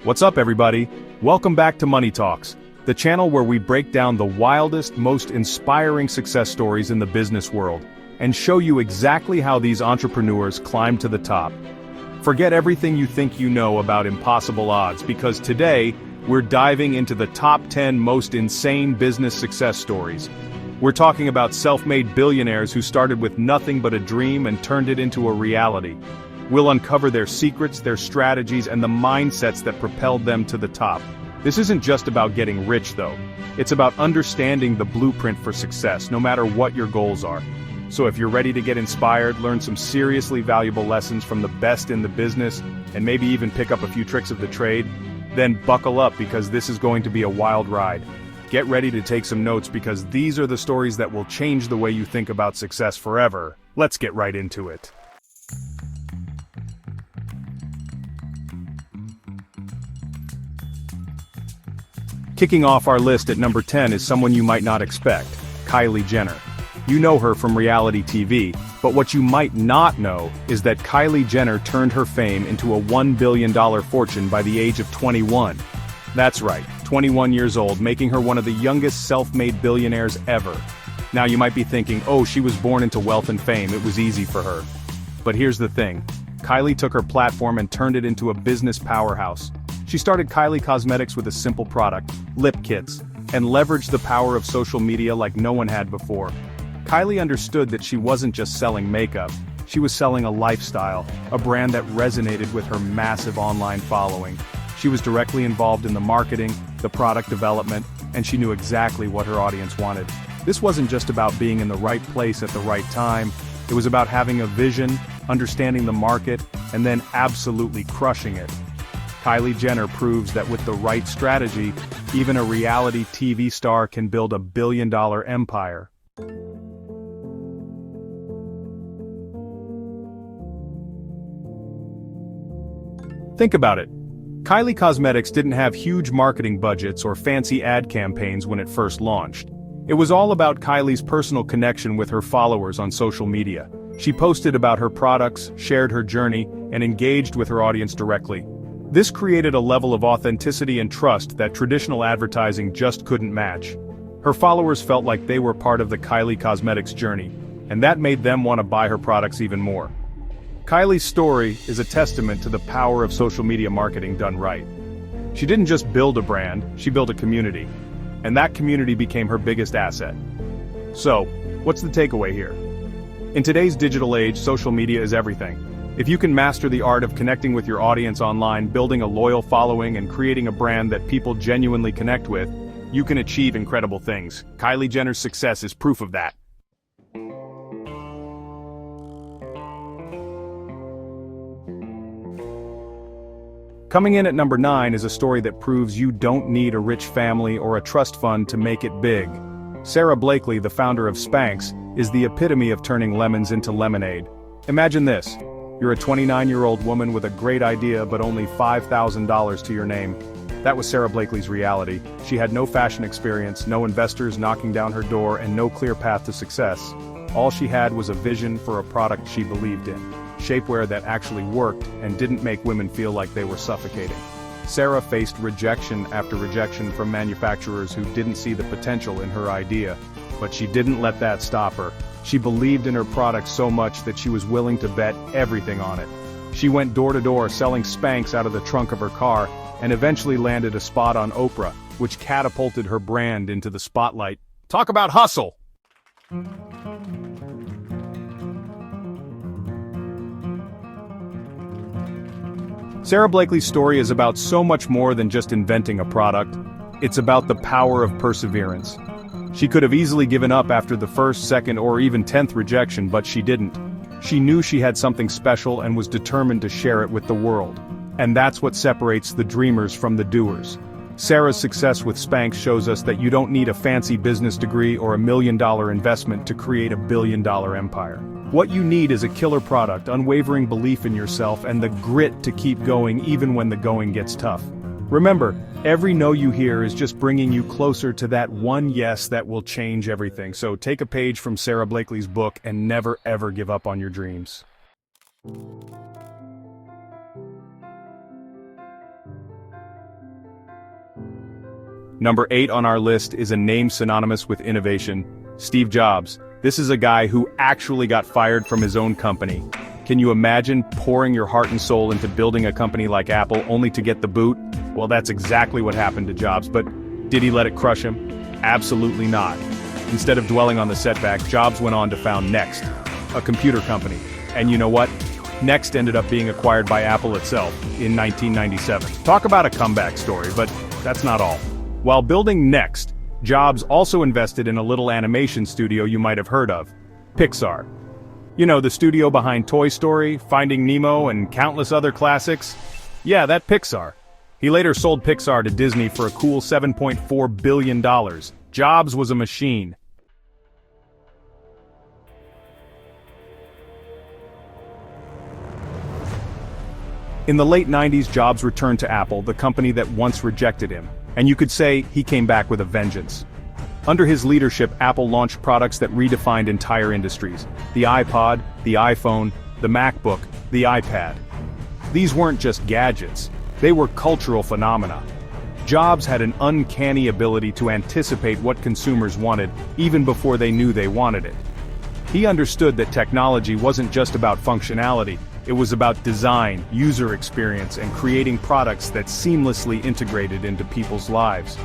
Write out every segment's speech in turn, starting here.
What's up, everybody? Welcome back to Money Talks, the channel where we break down the wildest, most inspiring success stories in the business world, and show you exactly how these entrepreneurs climb to the top. Forget everything you think you know about impossible odds, because today, we're diving into the top 10 most insane business success stories. We're talking about self-made billionaires who started with nothing but a dream and turned it into a reality. We'll uncover their secrets, their strategies, and the mindsets that propelled them to the top. This isn't just about getting rich, though. It's about understanding the blueprint for success, no matter what your goals are. So if you're ready to get inspired, learn some seriously valuable lessons from the best in the business, and maybe even pick up a few tricks of the trade, then buckle up, because this is going to be a wild ride. Get ready to take some notes, because these are the stories that will change the way you think about success forever. Let's get right into it. Kicking off our list at number 10 is someone you might not expect, Kylie Jenner. You know her from reality TV, but what you might not know is that Kylie Jenner turned her fame into a $1 billion fortune by the age of 21. That's right, 21 years old, making her one of the youngest self-made billionaires ever. Now you might be thinking, oh, she was born into wealth and fame, it was easy for her. But here's the thing, Kylie took her platform and turned it into a business powerhouse. She started Kylie Cosmetics with a simple product, lip kits, and leveraged the power of social media like no one had before. Kylie understood that she wasn't just selling makeup, she was selling a lifestyle, a brand that resonated with her massive online following. She was directly involved in the marketing, the product development, and she knew exactly what her audience wanted. This wasn't just about being in the right place at the right time, it was about having a vision, understanding the market, and then absolutely crushing it. Kylie Jenner proves that with the right strategy, even a reality TV star can build a billion-dollar empire. Think about it. Kylie Cosmetics didn't have huge marketing budgets or fancy ad campaigns when it first launched. It was all about Kylie's personal connection with her followers on social media. She posted about her products, shared her journey, and engaged with her audience directly. This created a level of authenticity and trust that traditional advertising just couldn't match. Her followers felt like they were part of the Kylie Cosmetics journey, and that made them want to buy her products even more. Kylie's story is a testament to the power of social media marketing done right. She didn't just build a brand, she built a community, and that community became her biggest asset. So, what's the takeaway here? In today's digital age, social media is everything. If you can master the art of connecting with your audience online, building a loyal following, and creating a brand that people genuinely connect with, you can achieve incredible things. Kylie Jenner's success is proof of that. Coming in at number 9 is a story that proves you don't need a rich family or a trust fund to make it big. Sara Blakely, the founder of Spanx, is the epitome of turning lemons into lemonade. Imagine this. You're a 29-year-old woman with a great idea but only $5,000 to your name. That was Sara Blakely's reality. She had no fashion experience, no investors knocking down her door, and no clear path to success. All she had was a vision for a product she believed in, shapewear that actually worked and didn't make women feel like they were suffocating. Sara faced rejection after rejection from manufacturers who didn't see the potential in her idea, but she didn't let that stop her. She believed in her product so much that she was willing to bet everything on it. She went door to door selling Spanx out of the trunk of her car, and eventually landed a spot on Oprah, which catapulted her brand into the spotlight. Talk about hustle! Sara Blakely's story is about so much more than just inventing a product. It's about the power of perseverance. She could have easily given up after the first, second, or even 10th rejection, but she didn't. She knew she had something special and was determined to share it with the world. And that's what separates the dreamers from the doers. Sara's success with Spanx shows us that you don't need a fancy business degree or $1 million investment to create a billion-dollar empire. What you need is a killer product, unwavering belief in yourself, and the grit to keep going even when the going gets tough. Remember, every no you hear is just bringing you closer to that one yes that will change everything. So take a page from Sara Blakely's book and never ever give up on your dreams. Number 8 on our list is a name synonymous with innovation, Steve Jobs. This is a guy who actually got fired from his own company. Can you imagine pouring your heart and soul into building a company like Apple only to get the boot? Well, that's exactly what happened to Jobs, but did he let it crush him? Absolutely not. Instead of dwelling on the setback, Jobs went on to found Next, a computer company. And you know what? Next ended up being acquired by Apple itself in 1997. Talk about a comeback story, but that's not all. While building Next, Jobs also invested in a little animation studio you might have heard of, Pixar. You know, the studio behind Toy Story, Finding Nemo, and countless other classics? Yeah, that Pixar. He later sold Pixar to Disney for a cool $7.4 billion. Jobs was a machine. In the late 90s, Jobs returned to Apple, the company that once rejected him. And you could say he came back with a vengeance. Under his leadership, Apple launched products that redefined entire industries. The iPod, the iPhone, the MacBook, the iPad. These weren't just gadgets. They were cultural phenomena. Jobs had an uncanny ability to anticipate what consumers wanted, even before they knew they wanted it. He understood that technology wasn't just about functionality, it was about design, user experience, and creating products that seamlessly integrated into people's lives.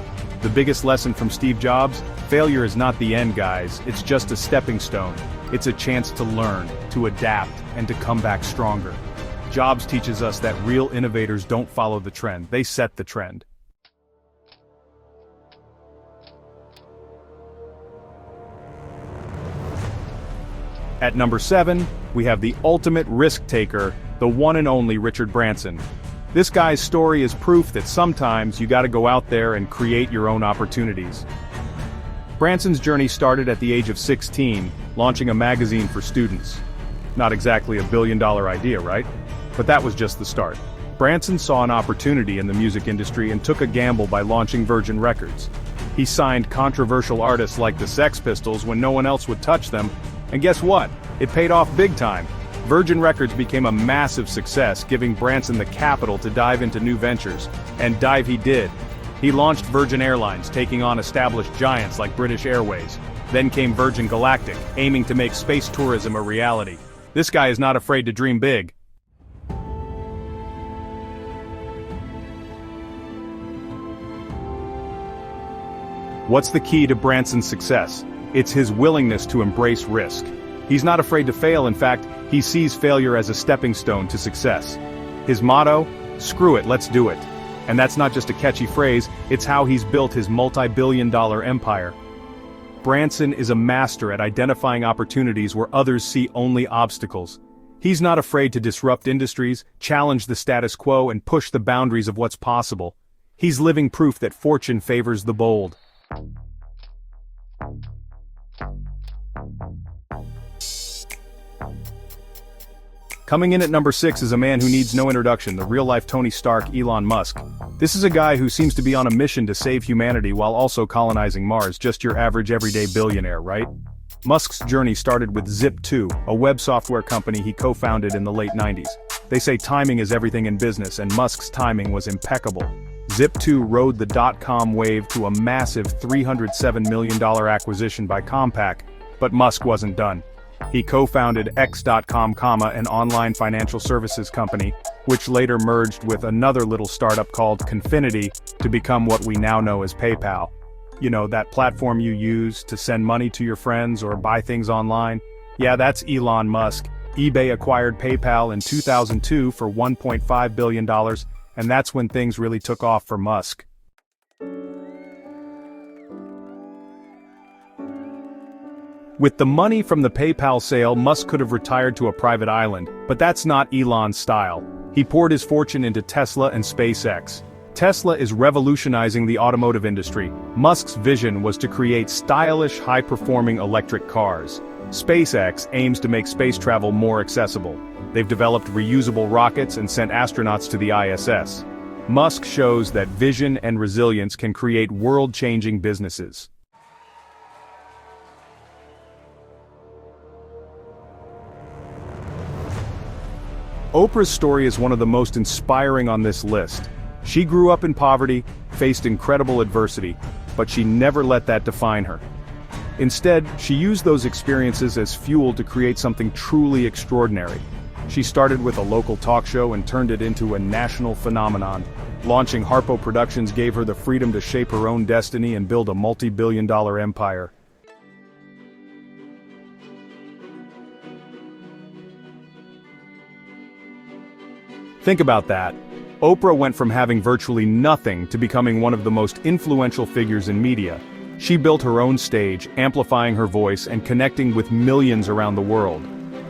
The biggest lesson from Steve Jobs? Failure is not the end, guys, it's just a stepping stone. It's a chance to learn, to adapt, and to come back stronger. Jobs teaches us that real innovators don't follow the trend, they set the trend. At number 7, we have the ultimate risk-taker, the one and only Richard Branson. This guy's story is proof that sometimes you gotta go out there and create your own opportunities. Branson's journey started at the age of 16, launching a magazine for students. Not exactly a billion-dollar idea, right? But that was just the start. Branson saw an opportunity in the music industry and took a gamble by launching Virgin Records. He signed controversial artists like the Sex Pistols when no one else would touch them, and guess what? It paid off big time. Virgin Records became a massive success, giving Branson the capital to dive into new ventures. And dive he did. He launched Virgin Airlines, taking on established giants like British Airways. Then came Virgin Galactic, aiming to make space tourism a reality. This guy is not afraid to dream big. What's the key to Branson's success? It's his willingness to embrace risk. He's not afraid to fail, in fact, he sees failure as a stepping stone to success. His motto? Screw it, let's do it. And that's not just a catchy phrase, it's how he's built his multi-billion-dollar empire. Branson is a master at identifying opportunities where others see only obstacles. He's not afraid to disrupt industries, challenge the status quo, and push the boundaries of what's possible. He's living proof that fortune favors the bold. Coming in at number 6 is a man who needs no introduction, the real-life Tony Stark, Elon Musk. This is a guy who seems to be on a mission to save humanity while also colonizing Mars, just your average everyday billionaire, right? Musk's journey started with Zip2, a web software company he co-founded in the late 90s. They say timing is everything in business, and Musk's timing was impeccable. Zip2 rode the dot-com wave to a massive $307 million acquisition by Compaq, but Musk wasn't done. He co-founded X.com, an online financial services company, which later merged with another little startup called Confinity to become what we now know as PayPal. You know, that platform you use to send money to your friends or buy things online? Yeah, that's Elon Musk. eBay acquired PayPal in 2002 for $1.5 billion, and that's when things really took off for Musk. With the money from the PayPal sale, Musk could have retired to a private island, but that's not Elon's style. He poured his fortune into Tesla and SpaceX. Tesla is revolutionizing the automotive industry. Musk's vision was to create stylish, high-performing electric cars. SpaceX aims to make space travel more accessible. They've developed reusable rockets and sent astronauts to the ISS. Musk shows that vision and resilience can create world-changing businesses. Oprah's story is one of the most inspiring on this list. She grew up in poverty, faced incredible adversity, but she never let that define her. Instead, she used those experiences as fuel to create something truly extraordinary. She started with a local talk show and turned it into a national phenomenon. Launching Harpo Productions gave her the freedom to shape her own destiny and build a multi-billion-dollar empire. Think about that. Oprah went from having virtually nothing to becoming one of the most influential figures in media. She built her own stage, amplifying her voice and connecting with millions around the world.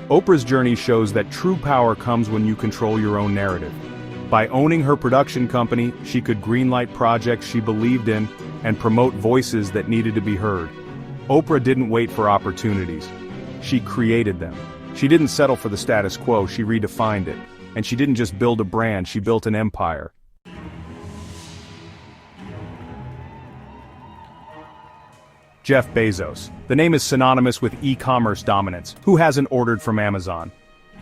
Oprah's journey shows that true power comes when you control your own narrative. By owning her production company, she could greenlight projects she believed in and promote voices that needed to be heard. Oprah didn't wait for opportunities. She created them. She didn't settle for the status quo, she redefined it. And she didn't just build a brand, she built an empire. Jeff Bezos. The name is synonymous with e-commerce dominance. Who hasn't ordered from Amazon?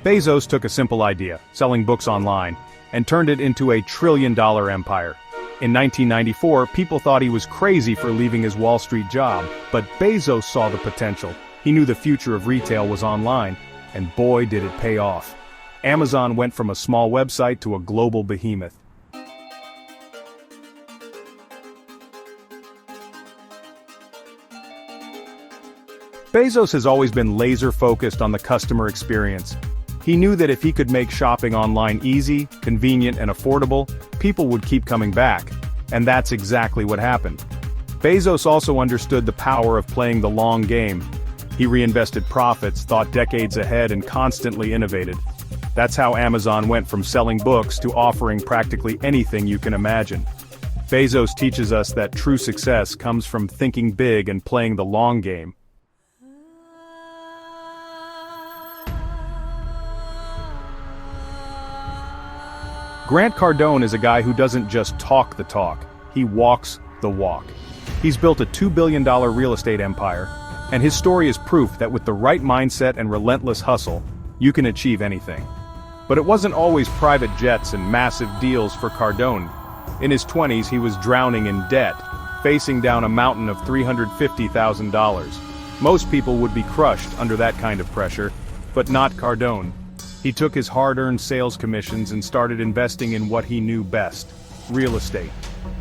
Bezos took a simple idea, selling books online, and turned it into a trillion-dollar empire. In 1994, people thought he was crazy for leaving his Wall Street job, but Bezos saw the potential. He knew the future of retail was online, and boy did it pay off. Amazon went from a small website to a global behemoth. Bezos has always been laser-focused on the customer experience. He knew that if he could make shopping online easy, convenient, and affordable, people would keep coming back. And that's exactly what happened. Bezos also understood the power of playing the long game. He reinvested profits, thought decades ahead, and constantly innovated. That's how Amazon went from selling books to offering practically anything you can imagine. Bezos teaches us that true success comes from thinking big and playing the long game. Grant Cardone is a guy who doesn't just talk the talk, he walks the walk. He's built a $2 billion real estate empire, and his story is proof that with the right mindset and relentless hustle, you can achieve anything. But it wasn't always private jets and massive deals for Cardone. In his 20s, he was drowning in debt, facing down a mountain of $350,000. Most people would be crushed under that kind of pressure, but not Cardone. He took his hard-earned sales commissions and started investing in what he knew best: real estate.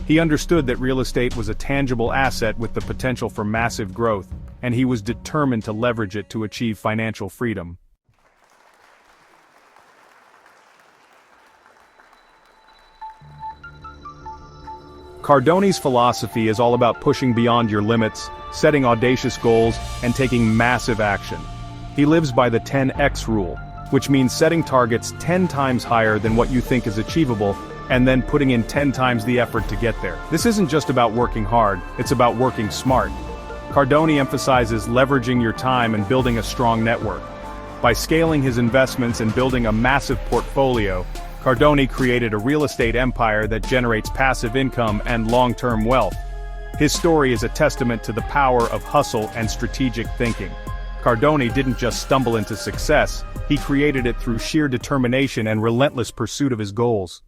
He understood that real estate was a tangible asset with the potential for massive growth, and he was determined to leverage it to achieve financial freedom. Cardone's philosophy is all about pushing beyond your limits, setting audacious goals, and taking massive action. He lives by the 10x rule, which means setting targets 10 times higher than what you think is achievable, and then putting in 10 times the effort to get there. This isn't just about working hard, it's about working smart. Cardone emphasizes leveraging your time and building a strong network. By scaling his investments and building a massive portfolio, Cardone created a real estate empire that generates passive income and long-term wealth. His story is a testament to the power of hustle and strategic thinking. Cardone didn't just stumble into success, he created it through sheer determination and relentless pursuit of his goals.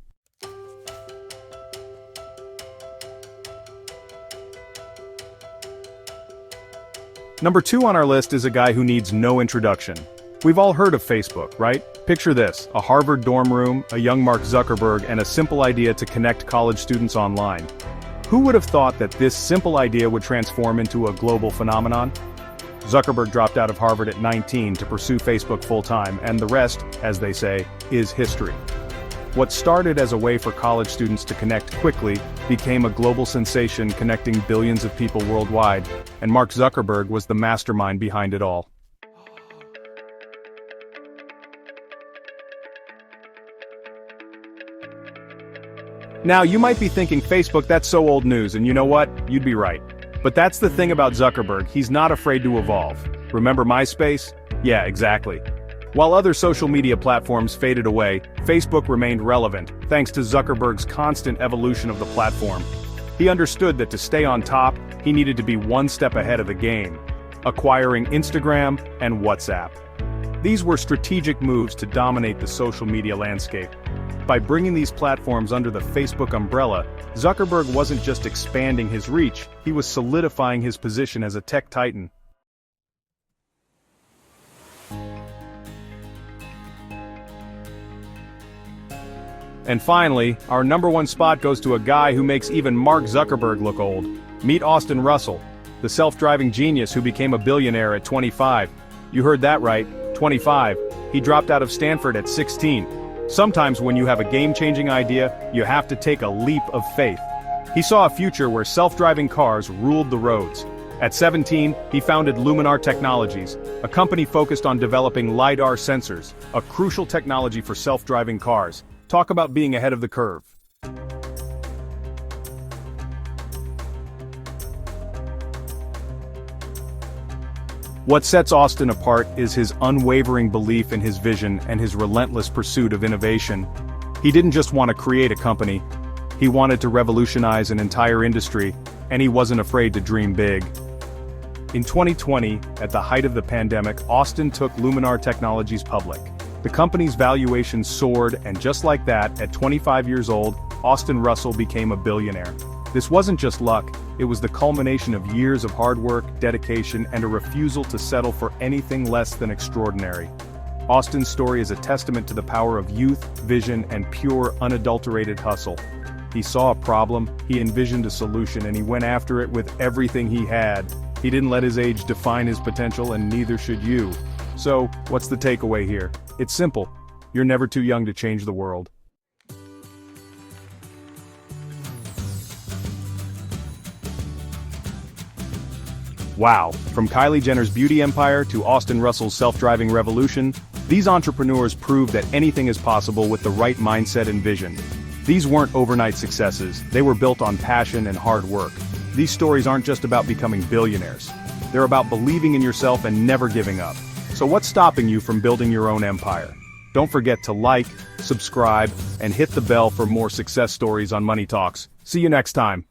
Number 2 on our list is a guy who needs no introduction. We've all heard of Facebook, right? Picture this: a Harvard dorm room, a young Mark Zuckerberg, and a simple idea to connect college students online. Who would have thought that this simple idea would transform into a global phenomenon? Zuckerberg dropped out of Harvard at 19 to pursue Facebook full-time, and the rest, as they say, is history. What started as a way for college students to connect quickly became a global sensation, connecting billions of people worldwide, and Mark Zuckerberg was the mastermind behind it all. Now, you might be thinking, Facebook, that's so old news, and you know what? You'd be right. But that's the thing about Zuckerberg, he's not afraid to evolve. Remember MySpace? Yeah, exactly. While other social media platforms faded away, Facebook remained relevant, thanks to Zuckerberg's constant evolution of the platform. He understood that to stay on top, he needed to be one step ahead of the game, acquiring Instagram and WhatsApp. These were strategic moves to dominate the social media landscape. By bringing these platforms under the Facebook umbrella, Zuckerberg wasn't just expanding his reach, he was solidifying his position as a tech titan. And finally, our number one spot goes to a guy who makes even Mark Zuckerberg look old. Meet Austin Russell, the self-driving genius who became a billionaire at 25. You heard that right, 25. He dropped out of Stanford at 16. Sometimes when you have a game-changing idea, you have to take a leap of faith. He saw a future where self-driving cars ruled the roads. At 17, he founded Luminar Technologies, a company focused on developing LiDAR sensors, a crucial technology for self-driving cars. Talk about being ahead of the curve. What sets Austin apart is his unwavering belief in his vision and his relentless pursuit of innovation. He didn't just want to create a company, he wanted to revolutionize an entire industry, and he wasn't afraid to dream big. In 2020, at the height of the pandemic, Austin took Luminar Technologies public. The company's valuation soared, and just like that, at 25 years old, Austin Russell became a billionaire. This wasn't just luck, it was the culmination of years of hard work, dedication, and a refusal to settle for anything less than extraordinary. Austin's story is a testament to the power of youth, vision, and pure, unadulterated hustle. He saw a problem, he envisioned a solution, and he went after it with everything he had. He didn't let his age define his potential, and neither should you. So, what's the takeaway here? It's simple. You're never too young to change the world. Wow, from Kylie Jenner's beauty empire to Austin Russell's self-driving revolution, these entrepreneurs prove that anything is possible with the right mindset and vision. These weren't overnight successes, they were built on passion and hard work. These stories aren't just about becoming billionaires. They're about believing in yourself and never giving up. So what's stopping you from building your own empire? Don't forget to like, subscribe, and hit the bell for more success stories on Money Talks. See you next time.